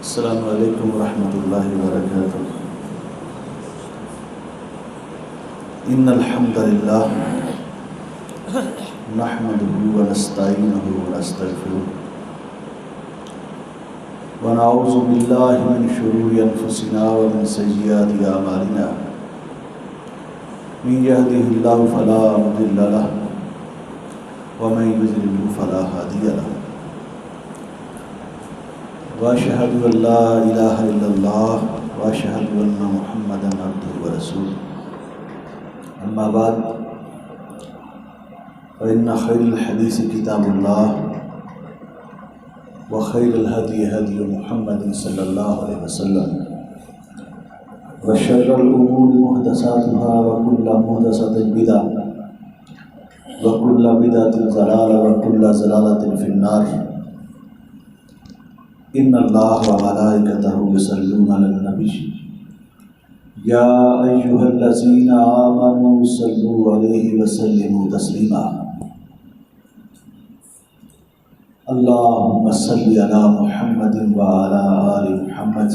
السلام علیکم ورحمۃ اللہ وبرکاتہ۔ ان الحمد للہ نحمده ونستعینه ونستغفره ونعوذ باللہ من شرور انفسنا ومن سیئات اعمالنا، من یهده اللہ فلا مضل له ومن یضلل فلا ہادی له، واشهد ان لا الہ الا اللہ واشهد ان محمدا عبدہ ورسولہ، اما بعد فإن خير الحديث كتاب الله وخير الهدي هدي محمد صلى الله عليه وسلم، وشر الأمور محدثاتها وكل محدثة بدعة وكل بدعة ضلالة وكل ضلالة في النار۔ إن الله وملائكته يصلون على النبي يا أيها الذين آمنوا صلوا عليه وسلموا تسليما۔ اللهم صل على محمد وعلى آل محمد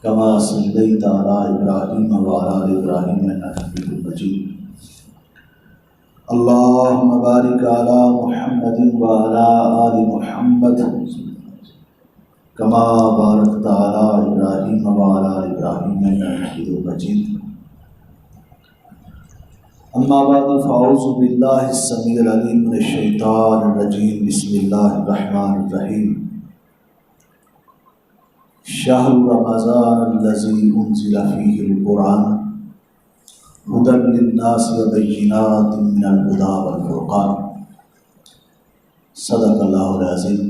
كما صليت على إبراهيم وعلى آل إبراهيم إنك حميد مجيد۔ اللهم بارك على محمد وعلى آل محمد كما باركت على إبراهيم وعلى آل إبراهيم إنك حميد مجيد۔ اما بعد فاعوذ باللہ السمیع العلیم من الشیطان الرجیم، بسم اللہ الرحمن الرحیم۔ شہر رمضان الذی انزل فیہ القرآن ھدی للناس وبینات من الھدی والفرقان، صدق اللہ العظیم۔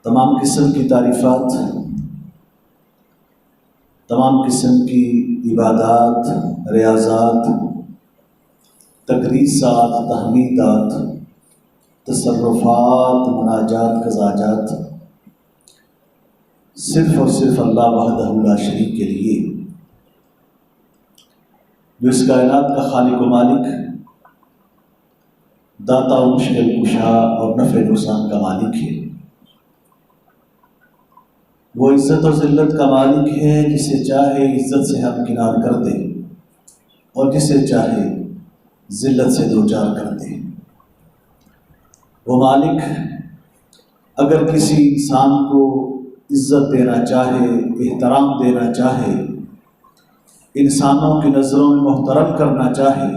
تمام قسم کی تعریفات، تمام قسم کی عبادات، ریاضات، تقدیسات، تحمیدات، تصرفات، مناجات، قضاجات صرف اور صرف اللہ وحدہ لا شریک کے لیے، جو اس کائنات کا خالق و مالک، داتا و مشکل کشا اور نفع نقصان کا مالک ہے۔ وہ عزت و ذلت کا مالک ہے، جسے چاہے عزت سے ہم کنار کر دے اور جسے چاہے ذلت سے دوچار کر دے۔ وہ مالک اگر کسی انسان کو عزت دینا چاہے، احترام دینا چاہے، انسانوں کی نظروں میں محترم کرنا چاہے،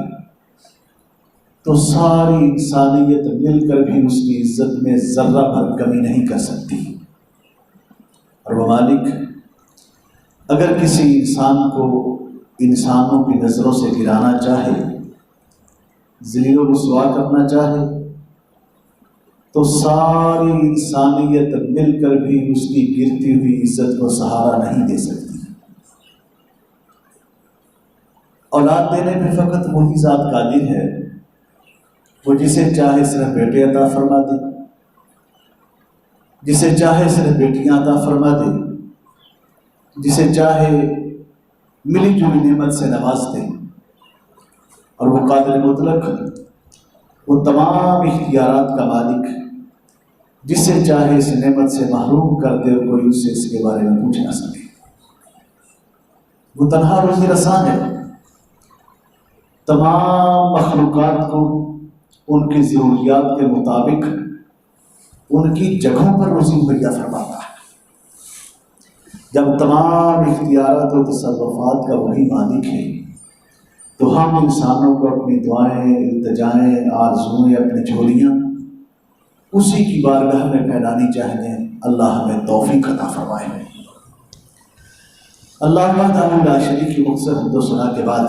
تو ساری انسانیت مل کر بھی اس کی عزت میں ذرہ بھر کمی نہیں کر سکتی۔ اور وہ مالک اگر کسی انسان کو انسانوں کی نظروں سے گرانا چاہے، ذلیل و رسوا کرنا چاہے، تو ساری انسانیت مل کر بھی اس کی گرتی ہوئی عزت کو سہارا نہیں دے سکتی۔ اولاد دینے پہ فقط وہی ذات قادر ہے، وہ جسے چاہے صرف بیٹے عطا فرما دے، جسے چاہے صرف بیٹیاں عطا فرما دے، جسے چاہے ملی جلی نعمت سے نواز دے۔ اور وہ قادر مطلق، وہ تمام اختیارات کا مالک، جسے چاہے اس نعمت سے محروم کر دے اور کوئی اس سے اس کے بارے میں پوچھ نہ سکے۔ وہ تنہا روزی رساں ہے، تمام مخلوقات کو ان کی ضروریات کے مطابق ان کی جگہوں پر روزی مہیا فرماتا ہے۔ جب تمام اختیارات و تصرفات کا وہی مالک ہے، تو ہم انسانوں کو اپنی دعائیں، التجائیں، آرزوئیں، اپنی جھولیاں اسی کی بارگاہ میں پھیلانی چاہیے۔ اللہ ہمیں توفیق عطا فرمائے۔ اللہ وحدہ لا شریک کی مختصر حمد و ثنا کے بعد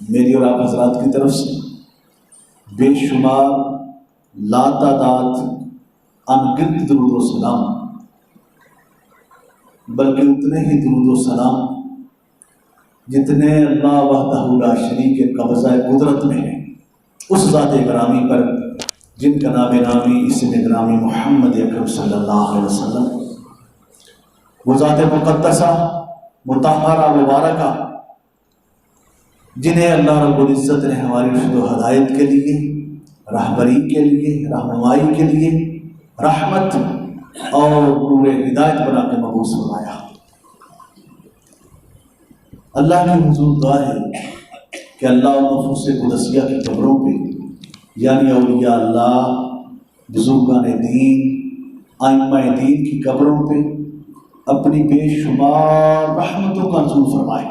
میری اور آپ حضرات کی طرف سے بے شمار لاتعداد انگنت درود و سلام، بلکہ اتنے ہی درود و سلام جتنے اللہ وحدہ لا شریک کے قبضہ قدرت میں ہیں، اس ذات گرامی پر جن کا نام نامی اسم گرامی محمد اکرم صلی اللہ علیہ وسلم، وہ ذات مقدسہ مطہرہ مبارکہ جنہیں اللہ رب العزت نے ہماری رشد و ہدایت کے لیے رہبری کے لیے، رہنمائی کے لیے، رحمت اور نور ہدایت بنا کے مبعوث فرمایا۔ اللہ کی حضور دعا ہے کہ اللہ نفوس قدسیہ کی قبروں پہ، یعنی اولیاء اللہ، بزرگان دین، ائمہ دین کی قبروں پہ اپنی بے شمار رحمتوں کا نزول فرمائے،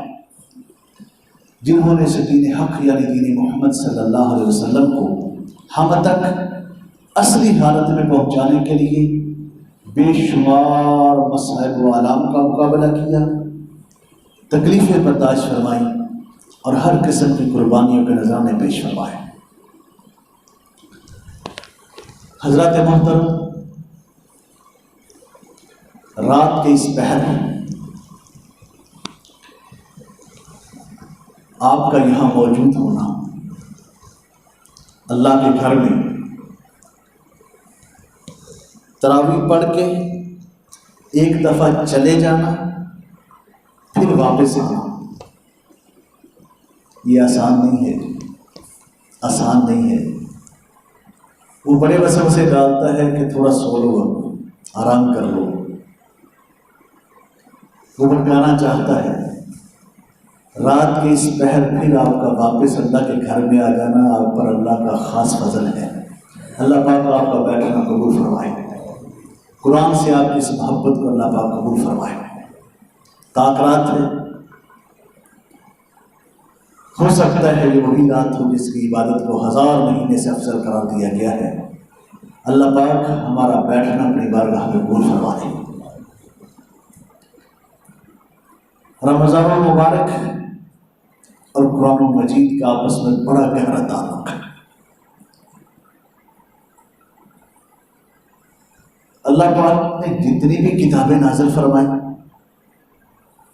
جنہوں نے سے دین حق یعنی دین محمد صلی اللہ علیہ وسلم کو ہم تک اصلی حالت میں پہنچانے کے لیے بے شمار مصائب و آلام کا مقابلہ کیا، تکلیفیں برداشت فرمائی اور ہر قسم کی قربانیوں کے نذرانے پیش فرمائے۔ حضرات محترم، رات کے اس پہر آپ کا یہاں موجود ہونا، اللہ کے گھر میں تراویح پڑھ کے ایک دفعہ چلے جانا پھر واپس آنا، یہ آسان نہیں ہے، آسان نہیں ہے۔ وہ بڑے وسم سے ڈالتا ہے کہ تھوڑا سو لو، آرام کر لو، وہ بھٹکانا چاہتا ہے۔ رات کے اس پہر پھر آپ کا واپس اللہ کے گھر میں آ جانا آپ پر اللہ کا خاص فضل ہے۔ اللہ پاک آپ کا بیٹھنا قبول فرمائے، قرآن سے آپ کی اس محبت کو اللہ پاک قبول فرمائے۔ تاکرات ہے، ہو سکتا ہے یہ وہی رات ہو جس کی عبادت کو 1000 مہینے سے افضل قرار دیا گیا ہے۔ اللہ پاک ہمارا بیٹھنا اپنی بارگاہ میں قبول فرمائے۔ رمضان المبارک اور قرآن مجید کا آپس میں بڑا گہرا تعلق ہے۔ اللہ پاک نے جتنی بھی کتابیں نازل فرمائیں،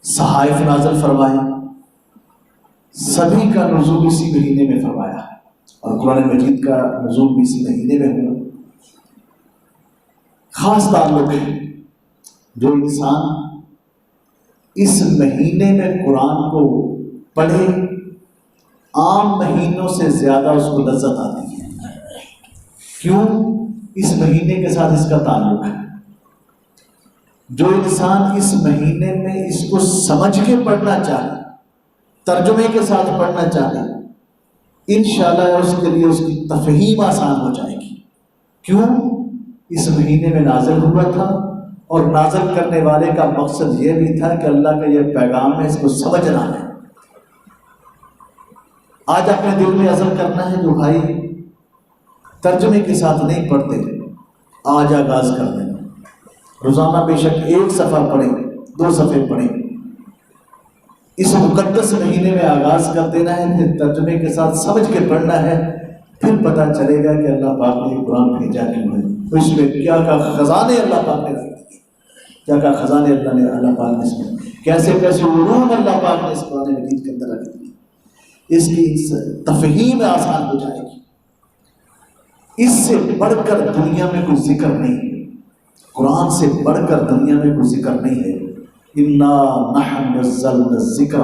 صحائف نازل فرمائے، سبھی کا نزول اسی مہینے میں فرمایا ہے، اور قرآن مجید کا نزول بھی اسی مہینے میں ہوا۔ خاص تعلق ہے، جو انسان اس مہینے میں قرآن کو پڑھے عام مہینوں سے زیادہ اس کو لذت آتی ہے۔ کیوں؟ اس مہینے کے ساتھ اس کا تعلق ہے۔ جو انسان اس مہینے میں اس کو سمجھ کے پڑھنا چاہے، ترجمے کے ساتھ پڑھنا چاہے، انشاءاللہ اس کے لیے اس کی تفہیم آسان ہو جائے گی۔ کیوں؟ اس مہینے میں نازل ہوا تھا، اور نازل کرنے والے کا مقصد یہ بھی تھا کہ اللہ کا یہ پیغام ہے، اس کو سمجھنا ہے۔ آج اپنے دل میں عزم کرنا ہے جو بھائی ترجمے کے ساتھ نہیں پڑھتے، آج آغاز کر دیں، روزانہ بے شک 1 صفحہ پڑھیں، 2 صفحے پڑھیں، اس مقدس مہینے میں آغاز کر دینا ہے، پھر ترجمے کے ساتھ سمجھ کے پڑھنا ہے، پھر پتہ چلے گا کہ اللہ پاک نے قرآن بھیجا کیوں ہے، اس میں کیا کیا خزانے اللہ پاک نے رکھ دیے، کیا کیا خزانے اللہ پاک نے اس میں، کیسے کیسے علوم اللہ پاک نے اس قرآن مجید کے اندر رکھ دیے۔ اس کی تفہیم آسان ہو جائے گی۔ اس سے بڑھ کر دنیا میں کوئی ذکر نہیں ہے، قرآن سے بڑھ کر دنیا میں کوئی ذکر نہیں ہے۔ اِنَّا نَحْنُ نَزَّلْنَا الذِّكْرَ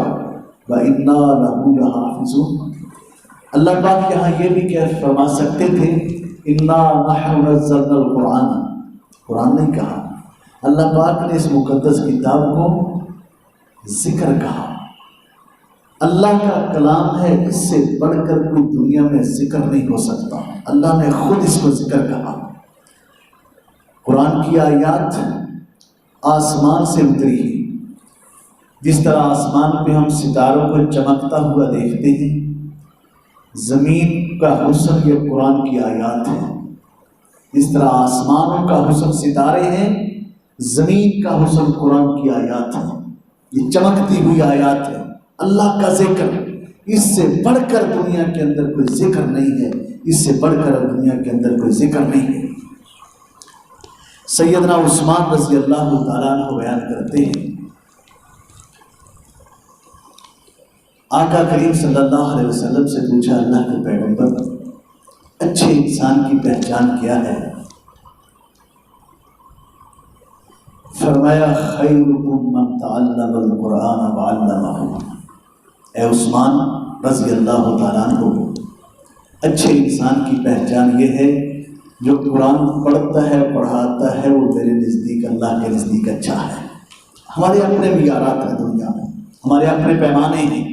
وَإِنَّا لَهُ لَحَافِظُونَ۔ اللہ پاک یہاں یہ بھی کہہ فرما سکتے تھے اِنَّا نَحْنُ نَزَّلْنَا الْقُرْآنَ، قرآن نہیں کہا، اللہ پاک نے اس مقدس کتاب کو ذکر کہا۔ اللہ کا کلام ہے، اس سے بڑھ کر کوئی دنیا میں ذکر نہیں ہو سکتا، اللہ نے خود اس کو ذکر کہا۔ قرآن کی آیات آسمان سے اتری ہے، جس طرح آسمان پہ ہم ستاروں کو چمکتا ہوا دیکھتے ہیں، زمین کا حسن یہ قرآن کی آیات ہے۔ اس طرح آسمانوں کا حسن ستارے ہیں، زمین کا حسن قرآن کی آیات ہے، یہ چمکتی ہوئی آیات ہے۔ اللہ کا ذکر، اس سے بڑھ کر دنیا کے اندر کوئی ذکر نہیں ہے، اس سے بڑھ کر دنیا کے اندر کوئی ذکر نہیں ہے۔ سیدنا عثمان رضی اللہ تعالیٰ عنہ بیان کرتے ہیں، آقا کریم صلی اللہ علیہ وسلم سے پوچھا اللہ کے پیغمبر، اچھے انسان کی پہچان کیا ہے؟ فرمایا خیرکم من تعلم القرآن وعلمہ۔ اے عثمان رضی اللہ تعالیٰ عنہ، اچھے انسان کی پہچان یہ ہے جو قرآن پڑھتا ہے پڑھاتا ہے، وہ میرے نزدیک اللہ کے نزدیک اچھا ہے۔ ہمارے اپنے معیارات ہیں دنیا میں، ہمارے اپنے پیمانے ہیں،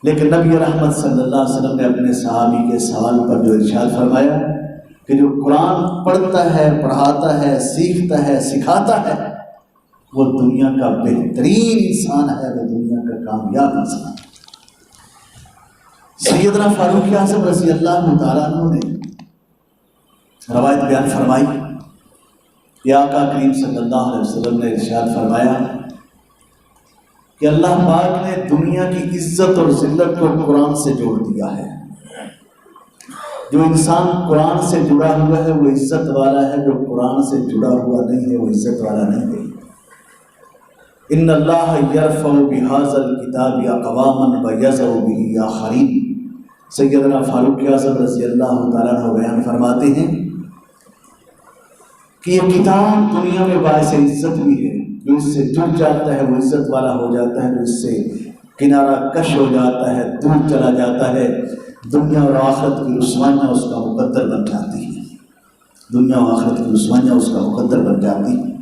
لیکن نبی رحمت صلی اللہ علیہ وسلم نے اپنے صحابی کے سوال پر جو ارشاد فرمایا کہ جو قرآن پڑھتا ہے پڑھاتا ہے سیکھتا ہے سکھاتا ہے وہ دنیا کا بہترین انسان ہے، وہ دنیا کا کامیاب انسان ہے۔ سیدنا فاروق اعظم رضی اللہ تعالیٰ عنہ نے روایت بیان فرمائی کہ آقا کریم صلی اللہ علیہ وسلم نے ارشاد فرمایا کہ اللہ پاک نے دنیا کی عزت اور ذلت کو قرآن سے جوڑ دیا ہے۔ جو انسان قرآن سے جڑا ہوا ہے وہ عزت والا ہے، جو قرآن سے جڑا ہوا نہیں ہے وہ عزت والا نہیں ہے۔ ان اللہ یرفع بہذا الکتاب اقواما ویضع بہ آخرین۔ سیدنا فاروق اعظم رضی اللہ تعالیٰ عنہ بیان فرماتے ہیں کہ یہ کتاب دنیا میں باعث عزت بھی ہے، جو اس سے جڑ جاتا ہے وہ عزت والا ہو جاتا ہے، جو اس سے کنارہ کش ہو جاتا ہے دور چلا جاتا ہے، دنیا اور آخرت کی رسوائیاں اس کا مقدر بن جاتی ہیں، دنیا اور آخرت کی رسوائیاں اس کا مقدر بن جاتی ہیں۔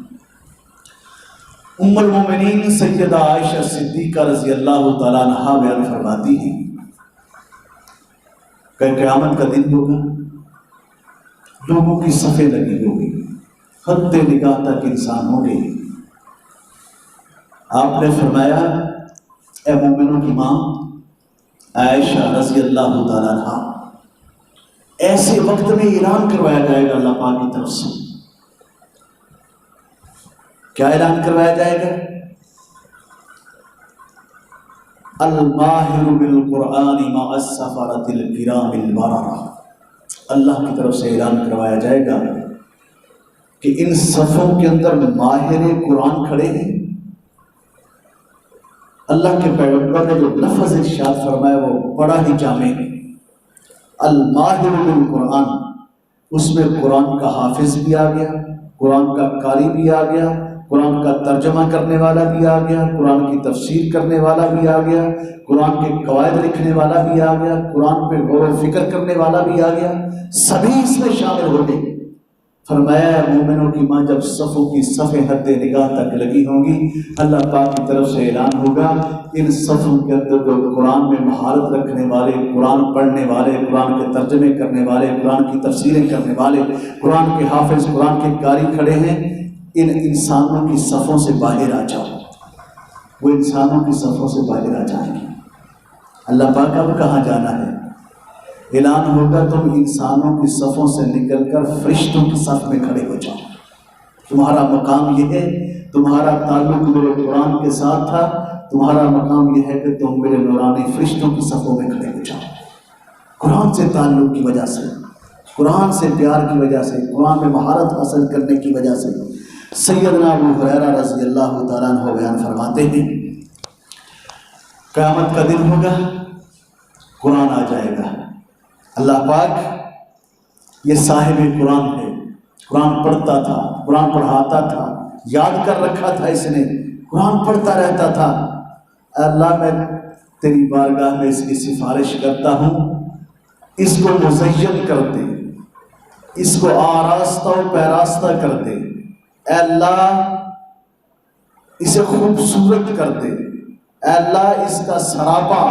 ام المومنین سیدہ عائشہ صدیقہ رضی اللہ تعالیٰ عنہا بیان فرماتی ہیں کہ قیامت کا دن ہوگا، لوگوں کی صفیں لگی ہوگی، حد نگاہ تک انسان ہوں گے۔ آپ نے فرمایا اے مومنوں کی ماں عائشہ رضی اللہ تعالیٰ عنہا، ایسے وقت میں اعلان کروایا جائے گا اللہ پاک کی طرف سے۔ کیا اعلان کروایا جائے گا؟ الماہر بالقرآن مع السفرۃ الکرام البررہ۔ اللہ کی طرف سے اعلان کروایا جائے گا کہ ان صفوں کے اندر ماہر قرآن کھڑے ہیں۔ اللہ کے پیغمبر نے جو لفظ ارشاد فرمایا وہ بڑا ہی جامع ہے، الماہر بالقرآن۔ اس میں قرآن کا حافظ بھی آ گیا، قرآن کا قاری بھی آ گیا، قرآن کا ترجمہ کرنے والا بھی آ گیا، قرآن کی تفسیر کرنے والا بھی آ گیا، قرآن کے قواعد لکھنے والا بھی آ گیا، قرآن پہ غور و فکر کرنے والا بھی آ گیا، سبھی اس میں شامل ہو گئے۔ فرمایا مومنوں کی ماں جب صفوں کی صفیں حد نگاہ تک لگی ہوں گی، اللہ پاک کی طرف سے اعلان ہوگا ان صفوں کے اندر جو قرآن میں مہارت رکھنے والے، قرآن پڑھنے والے، قرآن کے ترجمے کرنے والے، قرآن کی تفسیریں کرنے والے، قرآن کے حافظ، قرآن کے قاری کھڑے ہیں، ان انسانوں کی صفوں سے باہر آ جاؤ۔ وہ انسانوں کی صفوں سے باہر آ جائیں گے۔ اللہ پاک اب کہاں جانا ہے؟ اعلان ہوگا تم انسانوں کی صفوں سے نکل کر فرشتوں کی صف میں کھڑے ہو جاؤ۔ تمہارا مقام یہ ہے، تمہارا تعلق میرے قرآن کے ساتھ تھا، تمہارا مقام یہ ہے کہ تم میرے نورانی فرشتوں کی صفوں میں کھڑے ہو جاؤ۔ قرآن سے تعلق کی وجہ سے، قرآن سے پیار کی وجہ سے، قرآن میں مہارت حاصل کرنے کی وجہ سے سیدنا ابو ہریرہ رضی اللہ تعالیٰ عنہ بیان فرماتے ہیں قیامت کا دن ہوگا، قرآن آ جائے گا۔ اللہ پاک یہ صاحب قرآن ہے، قرآن پڑھتا تھا، قرآن پڑھاتا تھا، یاد کر رکھا تھا اس نے، قرآن پڑھتا رہتا تھا۔ اللہ میں تیری بارگاہ میں اس کی سفارش کرتا ہوں، اس کو مزین کر دے، اس کو آراستہ و پیراستہ کر دے، اے اللہ اسے خوبصورت کر دے، اے اللہ اس کا سراپا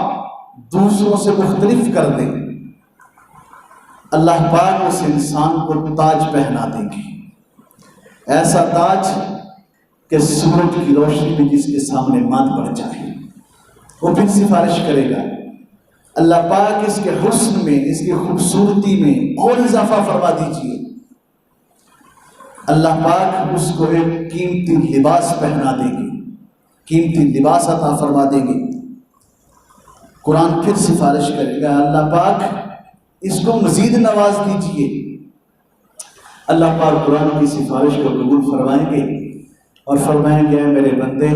دوسروں سے مختلف کر دے۔ اللہ پاک اس انسان کو تاج پہنا دیں گے، ایسا تاج کہ سورج کی روشنی میں جس کے سامنے مات پڑ جائے، وہ پھر سفارش کرے گا۔ اللہ پاک اس کے حسن میں، اس کی خوبصورتی میں اور اضافہ فرما دیجیے۔ اللہ پاک اس کو ایک قیمتی لباس پہنا دیں گے، قیمتی لباس عطا فرما دیں گے۔ قرآن پھر سفارش کرے گا، اللہ پاک اس کو مزید نواز دیجیے۔ اللہ پاک قرآن کی سفارش کو قبول فرمائیں گے اور فرمائیں گے اے میرے بندے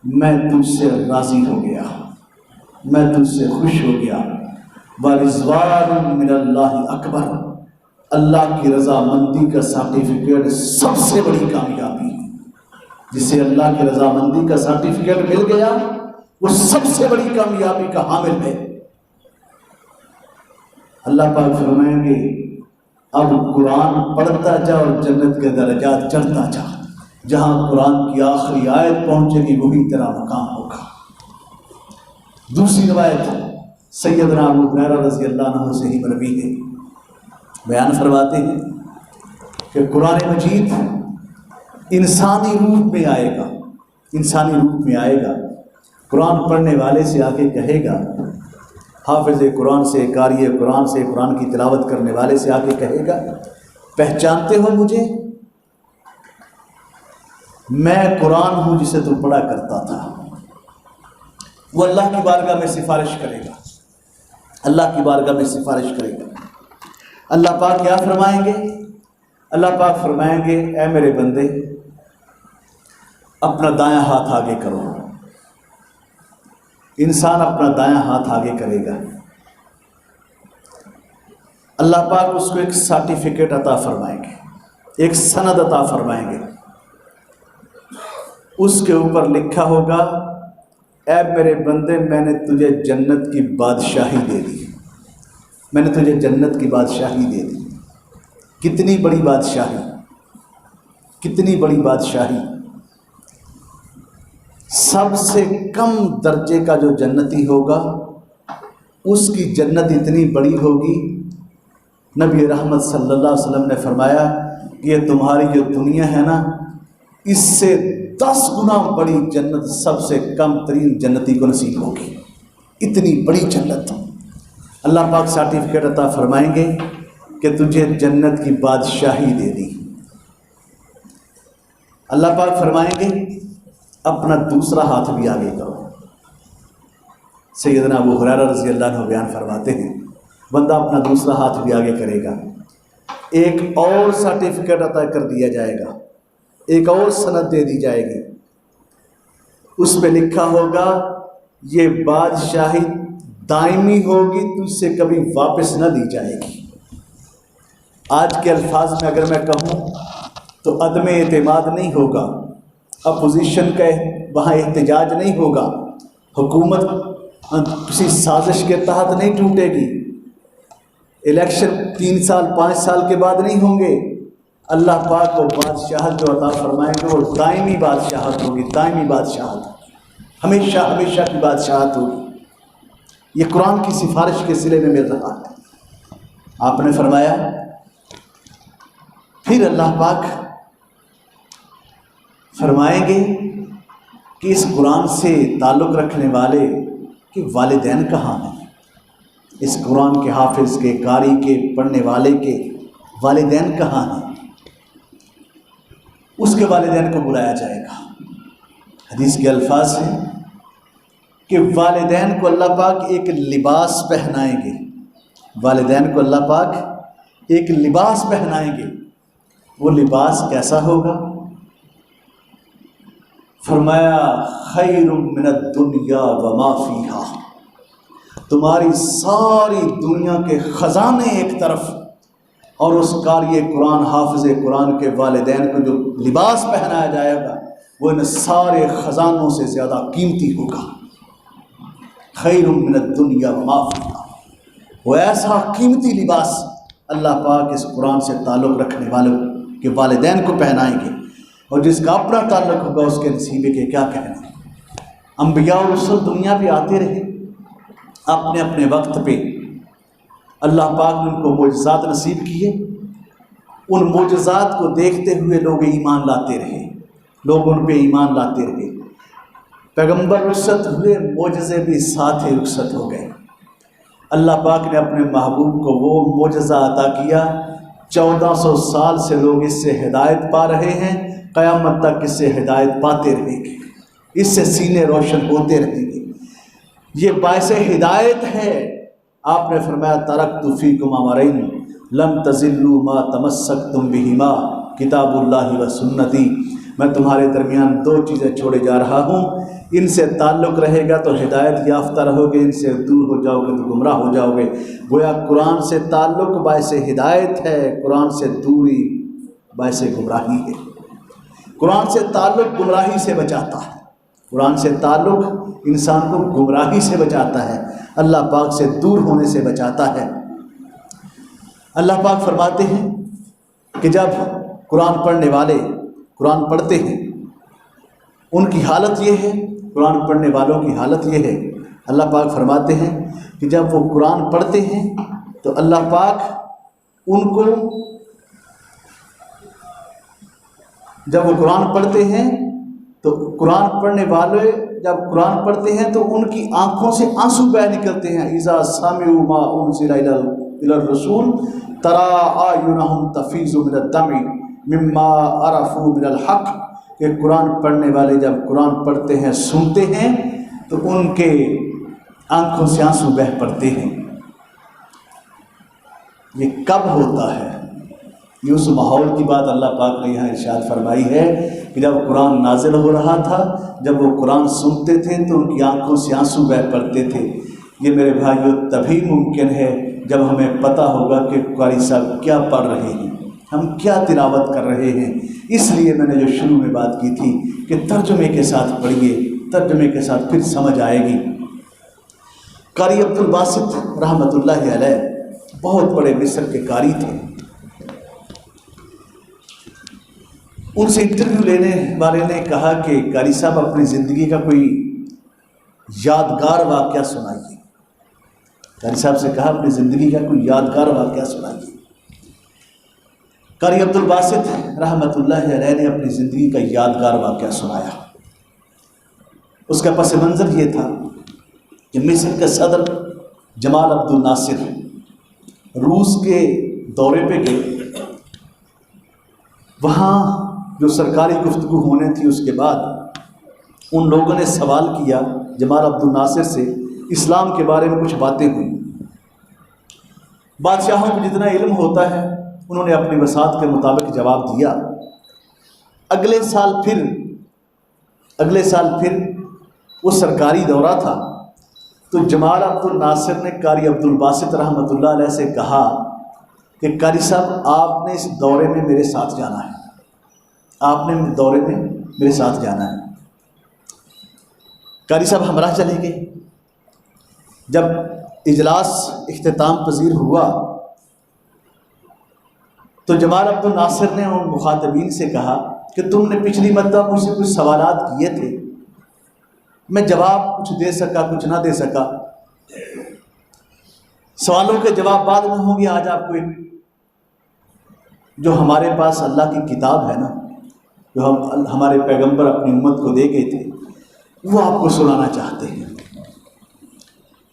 میں تجھ سے راضی ہو گیا، میں تجھ سے خوش ہو گیا۔ وَرِضْوَانٌ مِّنَ اللَّهِ اکبر۔ اللہ کی رضا مندی کا سرٹیفکیٹ سب سے بڑی کامیابی ہے۔ جسے اللہ کی رضا مندی کا سرٹیفکیٹ مل گیا وہ سب سے بڑی کامیابی کا حامل ہے۔ اللہ پاک فرمائیں گے اب قرآن پڑھتا جا اور جنت کے درجات چڑھتا جا، جہاں قرآن کی آخری آیت پہنچے گی وہی تیرا مقام ہوگا۔ دوسری روایت سیدنا ابو ہریرہ رضی اللہ عنہ سے ہی مروی ہے، بیان فرماتے ہیں کہ قرآن مجید انسانی روپ میں آئے گا، انسانی روپ میں آئے گا، قرآن پڑھنے والے سے آ کے کہے گا، حافظ قرآن سے، قاری قرآن سے، قرآن کی تلاوت کرنے والے سے آ کے کہے گا پہچانتے ہو مجھے؟ میں قرآن ہوں جسے تو پڑھا کرتا تھا۔ وہ اللہ کی بارگاہ میں سفارش کرے گا، اللہ کی بارگاہ میں سفارش کرے گا۔ اللہ پاک کیا فرمائیں گے؟ اللہ پاک فرمائیں گے اے میرے بندے اپنا دایاں ہاتھ آگے کرو۔ انسان اپنا دایاں ہاتھ آگے کرے گا، اللہ پاک اس کو ایک سرٹیفکیٹ عطا فرمائیں گے، ایک سند عطا فرمائیں گے، اس کے اوپر لکھا ہوگا اے میرے بندے میں نے تجھے جنت کی بادشاہی دے دی، میں نے تجھے جنت کی بادشاہی دے دی۔ کتنی بڑی بادشاہی، کتنی بڑی بادشاہی! سب سے کم درجے کا جو جنتی ہوگا اس کی جنت اتنی بڑی ہوگی، نبی رحمت صلی اللہ علیہ وسلم نے فرمایا کہ یہ تمہاری جو دنیا ہے نا، اس سے 10 گنا بڑی جنت سب سے کم ترین جنتی کو نصیب ہوگی، اتنی بڑی جنت۔ اللہ پاک سرٹیفکیٹ عطا فرمائیں گے کہ تجھے جنت کی بادشاہی دے دی۔ اللہ پاک فرمائیں گے اپنا دوسرا ہاتھ بھی آگے کرو۔ سیدنا ابو ہریرہ رضی اللہ عنہ بیان فرماتے ہیں بندہ اپنا دوسرا ہاتھ بھی آگے کرے گا، ایک اور سرٹیفکیٹ عطا کر دیا جائے گا، ایک اور سند دے دی جائے گی، اس پہ لکھا ہوگا یہ بادشاہی دائمی ہوگی، تجھ سے کبھی واپس نہ لی جائے گی۔ آج کے الفاظ میں اگر میں کہوں تو عدم اعتماد نہیں ہوگا، اپوزیشن کا وہاں احتجاج نہیں ہوگا، حکومت کسی سازش کے تحت نہیں ٹوٹے گی، الیکشن 3 سال 5 سال کے بعد نہیں ہوں گے۔ اللہ پاک کو بادشاہت جو عطا فرمائیں گے وہ دائمی بادشاہت ہوگی، دائمی بادشاہت، ہمیشہ ہمیشہ کی بادشاہت ہوگی۔ یہ قرآن کی سفارش کے صلے میں مل رہا ہے۔ آپ نے فرمایا پھر اللہ پاک فرمائیں گے کہ اس قرآن سے تعلق رکھنے والے کہ والدین کہاں ہیں؟ اس قرآن کے حافظ کے، قاری کے، پڑھنے والے کے والدین کہاں ہیں؟ اس کے والدین کو بلایا جائے گا۔ حدیث کے الفاظ ہیں کہ والدین کو اللہ پاک ایک لباس پہنائیں گے، والدین کو اللہ پاک ایک لباس پہنائیں گے۔ وہ لباس کیسا ہوگا؟ فرمایا خیر من الدنیا وما فیہا، تمہاری ساری دنیا کے خزانے ایک طرف اور اس قاری قرآن حافظ قرآن کے والدین کو جو لباس پہنایا جائے گا وہ ان سارے خزانوں سے زیادہ قیمتی ہوگا۔ خیر من الدنیا وما فیہا، وہ ایسا قیمتی لباس اللہ پاک اس قرآن سے تعلق رکھنے والوں کے والدین کو پہنائیں گے، اور جس کا اپنا تعلق ہوگا اس کے نصیبے کے کیا کہنے۔ انبیاء اور رسول دنیا پہ آتے رہے، اپنے اپنے وقت پہ اللہ پاک نے ان کو معجزات نصیب کیے، ان معجزات کو دیکھتے ہوئے لوگ ایمان لاتے رہے، لوگ ان پہ ایمان لاتے رہے۔ پیغمبر رخصت ہوئے، معجزے بھی ساتھ ہی رخصت ہو گئے۔ اللہ پاک نے اپنے محبوب کو وہ معجزہ عطا کیا، 1400 سال سے لوگ اس سے ہدایت پا رہے ہیں، قیامت تک اس سے ہدایت پاتے رہیں گے، اس سے سینے روشن ہوتے رہیں گے۔ یہ باعث ہدایت ہے۔ آپ نے فرمایا ترکت فیکم امرین لم تضلوا ما تمسکتم بہما کتاب اللہ و سنتی، میں تمہارے درمیان 2 چیزیں چھوڑے جا رہا ہوں، ان سے تعلق رہے گا تو ہدایت یافتہ رہو گے، ان سے دور ہو جاؤ گے تو گمراہ ہو جاؤ گے۔ گویا قرآن سے تعلق باعث ہدایت ہے، قرآن سے دوری باعث گمراہی ہے۔ قرآن سے تعلق گمراہی سے بچاتا ہے، قرآن سے تعلق انسان کو گمراہی سے بچاتا ہے، اللہ پاک سے دور ہونے سے بچاتا ہے۔ اللہ پاک فرماتے ہیں کہ جب قرآن پڑھنے والے قرآن پڑھتے ہیں ان کی حالت یہ ہے، قرآن پڑھنے والوں کی حالت یہ ہے، اللہ پاک فرماتے ہیں کہ جب وہ قرآن پڑھتے ہیں تو اللہ پاک ان کو، جب وہ قرآن پڑھتے ہیں تو قرآن پڑھنے والے جب قرآن پڑھتے ہیں تو ان کی آنکھوں سے آنسو بہہ نکلتے ہیں۔ اذا سمعوا ما انزل الى الرسول ترى اعینهم تفیض من الدمع مما عرفوا من الحق، کہ قرآن پڑھنے والے جب قرآن پڑھتے ہیں، سنتے ہیں تو ان کے آنکھوں سے آنسو بہہ پڑتے ہیں۔ یہ کب ہوتا ہے؟ یہ اس ماحول کی بات اللہ پاک نے یہاں ارشاد فرمائی ہے کہ جب قرآن نازل ہو رہا تھا، جب وہ قرآن سنتے تھے تو ان کی آنکھوں سے آنسو بہہ پڑتے تھے۔ یہ میرے بھائیو تبھی ممکن ہے جب ہمیں پتہ ہوگا کہ قاری صاحب کیا پڑھ رہے ہیں، ہم کیا تلاوت کر رہے ہیں۔ اس لیے میں نے جو شروع میں بات کی تھی کہ ترجمے کے ساتھ پڑھیے، ترجمے کے ساتھ پھر سمجھ آئے گی۔ قاری عبد الباسط رحمۃ اللہ علیہ بہت بڑے مصر کے قاری تھے۔ ان سے انٹرویو لینے والے نے کہا کہ قاری صاحب اپنی زندگی کا کوئی یادگار واقعہ سنائیے۔ قاری صاحب سے کہا اپنی زندگی کا کوئی یادگار واقعہ سنائیے۔ قاری عبد الباسط رحمۃ اللہ علیہ نے اپنی زندگی کا یادگار واقعہ سنایا۔ اس کا پس منظر یہ تھا کہ مصر کے صدر جمال عبد الناصر روس کے دورے پہ گئے۔ وہاں جو سرکاری گفتگو ہونے تھی، اس کے بعد ان لوگوں نے سوال کیا جمال عبد الناصر سے، اسلام کے بارے میں کچھ باتیں ہوئیں۔ بادشاہوں کو جتنا علم ہوتا ہے انہوں نے اپنی وسعت کے مطابق جواب دیا۔ اگلے سال پھر وہ سرکاری دورہ تھا تو جمال عبد الناصر نے قاری عبد الباسط رحمۃ اللہ علیہ سے کہا کہ قاری صاحب آپ نے اس دورے میں میرے ساتھ جانا ہے، آپ نے دورے میں میرے ساتھ جانا ہے۔ قاری صاحب ہمراہ چلے گئے۔ جب اجلاس اختتام پذیر ہوا تو جمال عبد الناصر نے ان مخاطبین سے کہا کہ تم نے پچھلی مرتبہ مجھ سے کچھ سوالات کیے تھے، میں جواب کچھ دے سکا کچھ نہ دے سکا، سوالوں کے جواب بعد میں ہوں گے۔ آج آپ کو جو ہمارے پاس اللہ کی کتاب ہے نا، جو ہمارے پیغمبر اپنی امت کو دے گئے تھے، وہ آپ کو سنانا چاہتے ہیں۔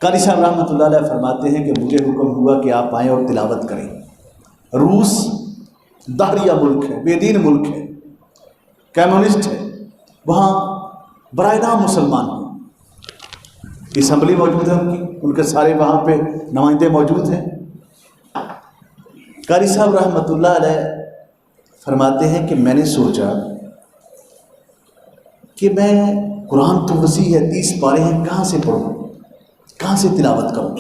قاری صاحب رحمۃ اللہ علیہ فرماتے ہیں کہ مجھے حکم ہوا کہ آپ آئیں اور تلاوت کریں۔ روس دہریہ ملک ہے، بے دین ملک ہے، کمیونسٹ ہے، وہاں برائے نام مسلمان ہیں۔ اسمبلی موجود ہے ان کے سارے وہاں پہ نمائندے موجود ہیں۔ قاری صاحب رحمۃ اللہ علیہ فرماتے ہیں کہ میں نے سوچا کہ میں قرآن تو وسیع ہے، 30 پارے ہیں، کہاں سے پڑھوں، کہاں سے تلاوت کروں۔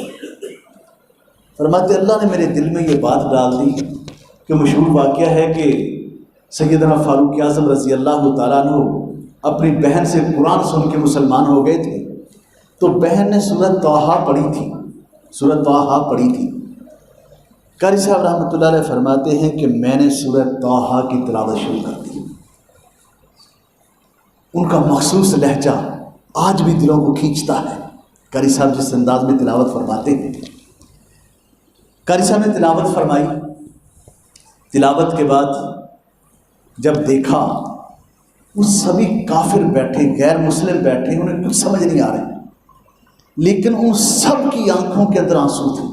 فرماتے اللہ نے میرے دل میں یہ بات ڈال دی کہ مشہور واقعہ ہے کہ سیدنا فاروق اعظم رضی اللہ تعالیٰ عنہ اپنی بہن سے قرآن سن کے مسلمان ہو گئے تھے، تو بہن نے سورۃ طٰہٰ پڑھی تھی، سورۃ طٰہٰ پڑھی تھی۔ قاری صاحب رحمۃ اللہ علیہ فرماتے ہیں کہ میں نے سورۃ طٰہٰ کی تلاوت شروع کر دی۔ ان کا مخصوص لہجہ آج بھی دلوں کو کھینچتا ہے۔ قاری صاحب جس انداز میں تلاوت فرماتے ہیں، قاری صاحب نے تلاوت فرمائی۔ تلاوت کے بعد جب دیکھا وہ سبھی کافر بیٹھے، غیر مسلم بیٹھے، انہیں کچھ سمجھ نہیں آ رہے، لیکن ان سب کی آنکھوں کے اندر آنسو تھے،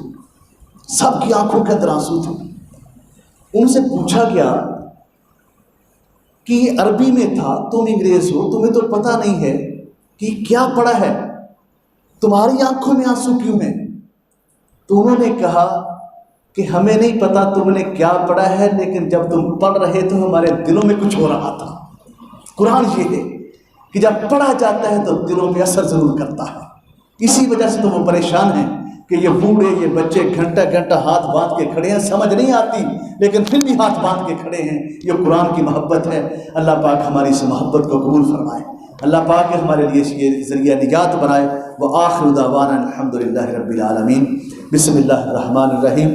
سب کی آنکھوں کے اندر آنسو تھے۔ ان سے پوچھا گیا کہ یہ عربی میں تھا، تم انگریز ہو، تمہیں تو پتہ نہیں ہے کہ کیا پڑھا ہے، تمہاری آنکھوں میں آنسو کیوں ہیں؟ تو انہوں نے کہا کہ ہمیں نہیں پتا تم نے کیا پڑھا ہے، لیکن جب تم پڑھ رہے تو ہمارے دلوں میں کچھ ہو رہا تھا۔ قرآن یہ ہے کہ جب پڑھا جاتا ہے تو دلوں پہ اثر ضرور کرتا ہے، اسی وجہ سے تو وہ پریشان ہیں کہ یہ بوڑھے یہ بچے گھنٹہ گھنٹہ ہاتھ باندھ کے کھڑے ہیں، سمجھ نہیں آتی لیکن پھر بھی ہاتھ باندھ کے کھڑے ہیں۔ یہ قرآن کی محبت ہے۔ اللہ پاک ہماری اس محبت کو قبول فرمائے، اللہ پاک ہمارے لیے یہ ذریعہ نجات بنائے۔ وآخر دعوانا الحمد للہ رب العالمین۔ بسم اللہ الرحمن الرحیم۔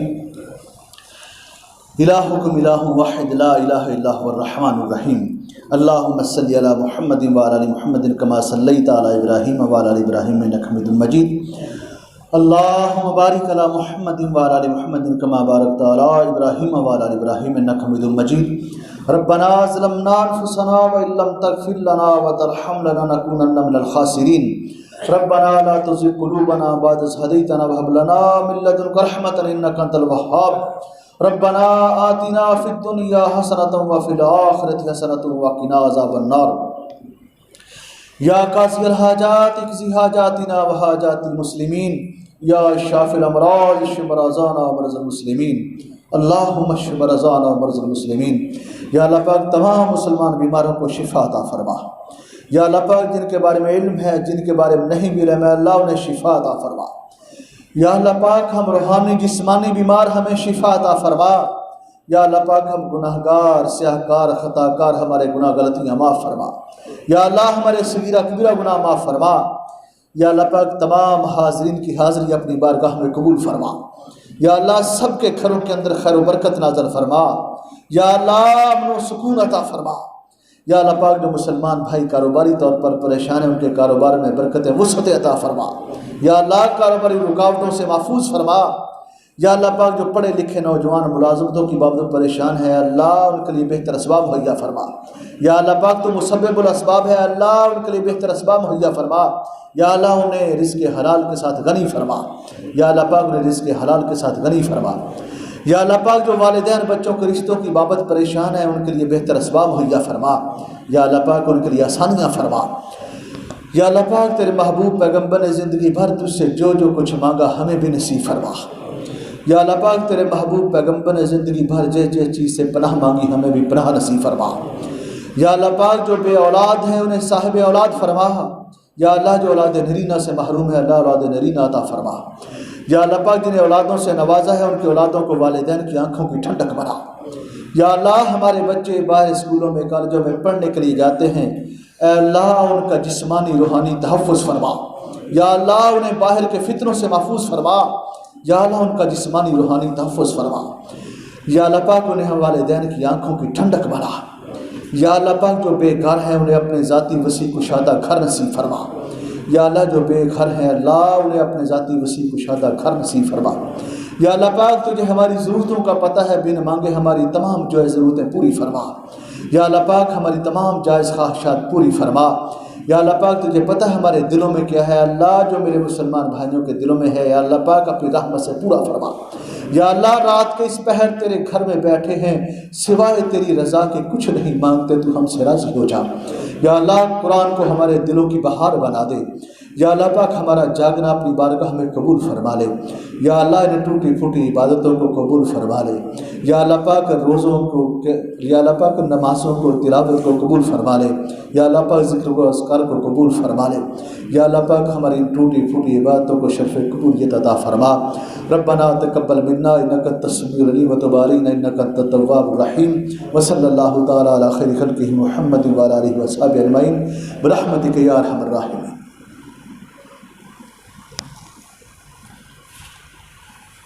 الہکم الہ واحد لا الہ الا هو الرحمن الرحیم اللہم صلی علی محمد وعلی آل محمد کما صلیت علی ابراہیم وعلی آل ابراہیم انک حمید مجید اللہم بارک علی محمد وعلی آل محمد کما بارکت علی ابراہیم وعلی آل ابراہیم انک حمید مجید ربنا ظلمنا انفسنا وان لم تغفر لنا وترحمنا لنکونن من الخاسرین ربنا لا تزغ قلوبنا بعد إذ هديتنا وهب لنا من لدنك رحمة إنك أنت الوهاب ربنا آتنا في الدنيا حسنة وفي الآخرة حسنة وقنا عذاب النار یا قاضی الحاجات اقضی حاجاتنا وحاجات المسلمین یا شافی الامراض اشف مرضانا ومرضى المسلمین اللہم اشف مرضانا ومرضى المسلمین یا اللہ پاک تمام مسلمان بیماروں کو شفا عطا فرما یا اللہ پاک جن کے بارے میں علم ہے جن کے بارے میں نہیں بھی علم ہے اللہ انہیں شفا عطا فرما یا اللہ پاک ہم روحانی جسمانی بیمار ہمیں شفا عطا فرما یا اللہ پاک ہم گناہگار سیاہکار خطاکار ہمارے گناہ غلطیاں معاف فرما یا اللہ ہمارے صغیرہ کبیرہ گناہ معاف فرما یا اللہ پاک تمام حاضرین کی حاضری اپنی بارگاہ میں قبول فرما یا اللہ سب کے گھروں کے اندر خیر و برکت نازل فرما یا اللہ امن و سکون عطا فرما یا اللہ پاک جو مسلمان بھائی کاروباری طور پر پریشان ہیں ان کے کاروبار میں برکت وسعت عطا فرما یا اللہ کاروباری رکاوٹوں سے محفوظ فرما یا اللہ پاک جو پڑھے لکھے نوجوان ملازمتوں کی بابت پریشان ہے اللہ ان کے لیے بہتر اسباب مہیا فرما یا اللہ پاک تو مسبب الاسباب ہے اللہ ان کے لیے بہتر اسباب مہیا فرما یا اللہ انہیں رزق حلال کے ساتھ غنی فرما یا اللہ پاک انہیں رزق حلال کے ساتھ غنی فرما یا اللہ پاک جو والدین بچوں کے رشتوں کی بابت پریشان ہیں ان کے لیے بہتر اسباب مہیا فرما یا اللہ پاک ان کے لیے آسانیاں فرما یا اللہ پاک تیرے محبوب پیغمبر نے زندگی بھر تجھ سے جو کچھ مانگا ہمیں بھی نصیب فرما یا اللہ پاک تیرے محبوب پیغمبر نے زندگی بھر جس چیز سے پناہ مانگی ہمیں بھی پناہ نصیب فرما یا اللہ پاک جو بے اولاد ہیں انہیں صاحب اولاد فرما یا اللہ جو اولاد نرینہ سے محروم ہے اللہ اولاد نرینہ عطا فرما یا اللہ پاک جنہیں اولادوں سے نوازا ہے ان کی اولادوں کو والدین کی آنکھوں کی ٹھنڈک بنا یا اللہ ہمارے بچے باہر اسکولوں میں کالجوں میں پڑھنے کے لیے جاتے ہیں اے اللہ ان کا جسمانی روحانی تحفظ فرما یا اللہ انہیں باہر کے فتنوں سے محفوظ فرما یا اللہ ان کا جسمانی روحانی تحفظ فرما یا اللہ پاک انہیں ہم والدین کی آنکھوں کی ٹھنڈک بنا یا اللہ پاک جو بے گھر ہیں انہیں اپنے ذاتی وسیع کشادہ گھر نصیب فرما یا اللہ جو بے گھر ہیں اللہ انہیں اپنے ذاتی وسیع کشادہ گھر نصیب فرما یا اللہ پاک تجھے ہماری ضرورتوں کا پتہ ہے بن مانگے ہماری تمام جو ضرورتیں پوری فرما یا اللہ پاک ہماری تمام جائز خواہشات پوری فرما یا اللہ پاک تجھے پتہ ہے ہمارے دلوں میں کیا ہے اللہ جو میرے مسلمان بھائیوں کے دلوں میں ہے یا اللہ پاک اپنی رحمت سے پورا فرما یا اللہ رات کے اس پہر تیرے گھر میں بیٹھے ہیں سوائے تیری رضا کے کچھ نہیں مانگتے تو ہم سے راضی ہو جا یا اللہ قرآن کو ہمارے دلوں کی بہار بنا دے یا اللہ پاک ہمارا جاگنا اپنی بارگاہ میں قبول فرما لے یا اللہ انہیں ٹوٹی پھوٹی عبادتوں کو قبول فرما لے یا اللہ پاک روزوں کو یا اللہ پاک نمازوں کو تلاوت کو قبول فرما لے یا اللہ پاک ذکر و اذکار کو قبول فرما لے یا اللہ پاک ہماری ٹوٹی پھوٹی عبادتوں کو شرف قبولیت عطا فرما ربنا تقبل منا انک انت السمیع العلیم وتب علینا انک انت التواب الرحیم وصلی اللہ تعالی علی خیر خلقہ محمد وعلی آلہ وصحبہ اجمعین برحمتک یا ارحم الراحمین.